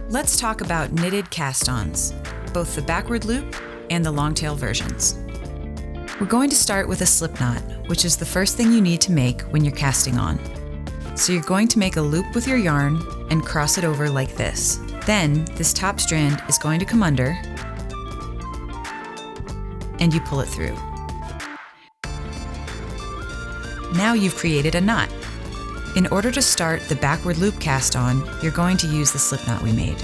Let's talk about knitted cast-ons, both the backward loop and the long tail versions. We're going to start with a slip knot, which is the first thing you need to make when you're casting on. So you're going to make a loop with your yarn and cross it over like this. Then this top strand is going to come under and you pull it through. Now you've created a knot. In order to start the backward loop cast on, you're going to use the slip knot we made.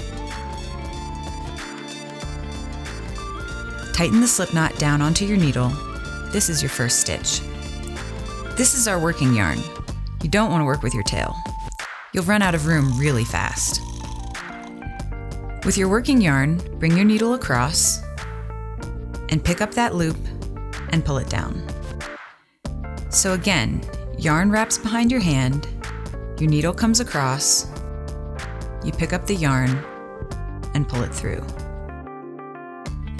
Tighten the slip knot down onto your needle. This is your first stitch. This is our working yarn. You don't want to work with your tail. You'll run out of room really fast. With your working yarn, bring your needle across and pick up that loop and pull it down. So again, yarn wraps behind your hand, your needle comes across, you pick up the yarn and pull it through.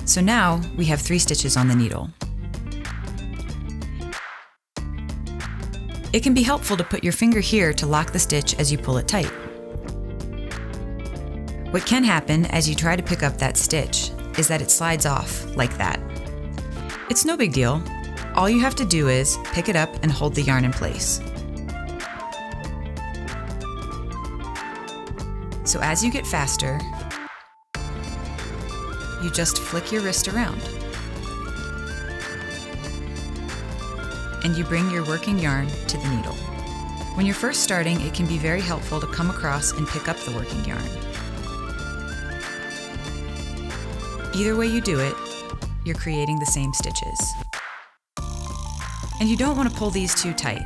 So now we have 3 stitches on the needle. It can be helpful to put your finger here to lock the stitch as you pull it tight. What can happen as you try to pick up that stitch is that it slides off like that. It's no big deal. All you have to do is pick it up and hold the yarn in place. So as you get faster, you just flick your wrist around. And you bring your working yarn to the needle. When you're first starting, it can be very helpful to come across and pick up the working yarn. Either way you do it, you're creating the same stitches. And you don't want to pull these too tight.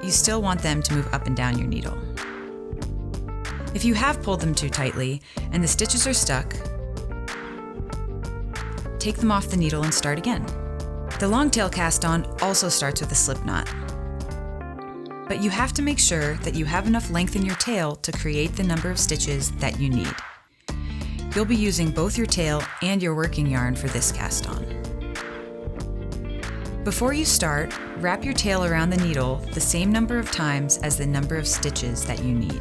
You still want them to move up and down your needle. If you have pulled them too tightly and the stitches are stuck, take them off the needle and start again. The long tail cast on also starts with a slip knot. But you have to make sure that you have enough length in your tail to create the number of stitches that you need. You'll be using both your tail and your working yarn for this cast on. Before you start, wrap your tail around the needle the same number of times as the number of stitches that you need.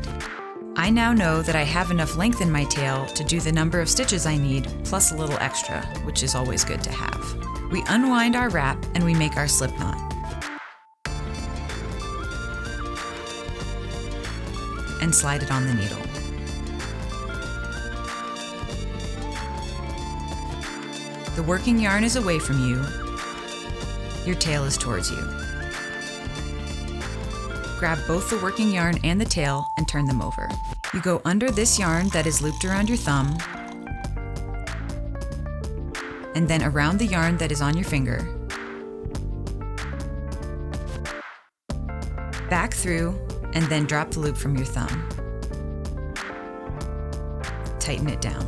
I now know that I have enough length in my tail to do the number of stitches I need, plus a little extra, which is always good to have. We unwind our wrap and we make our slip knot. And slide it on the needle. The working yarn is away from you. Your tail is towards you. Grab both the working yarn and the tail and turn them over. You go under this yarn that is looped around your thumb, and then around the yarn that is on your finger. Back through, and then drop the loop from your thumb. Tighten it down.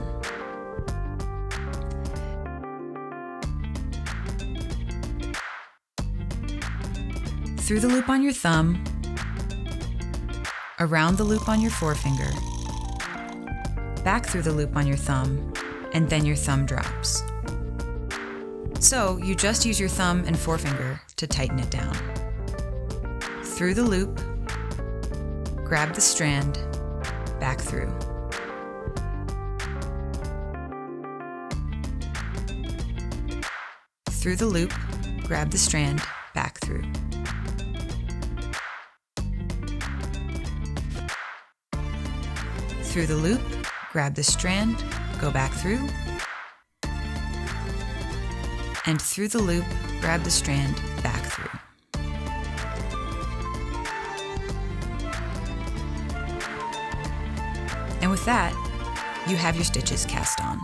Through the loop on your thumb, around the loop on your forefinger, back through the loop on your thumb, and then your thumb drops. So you just use your thumb and forefinger to tighten it down. Through the loop, grab the strand, back through. Through the loop, grab the strand, back through. Through the loop, grab the strand, go back through, and through the loop, grab the strand, back through. And with that, you have your stitches cast on.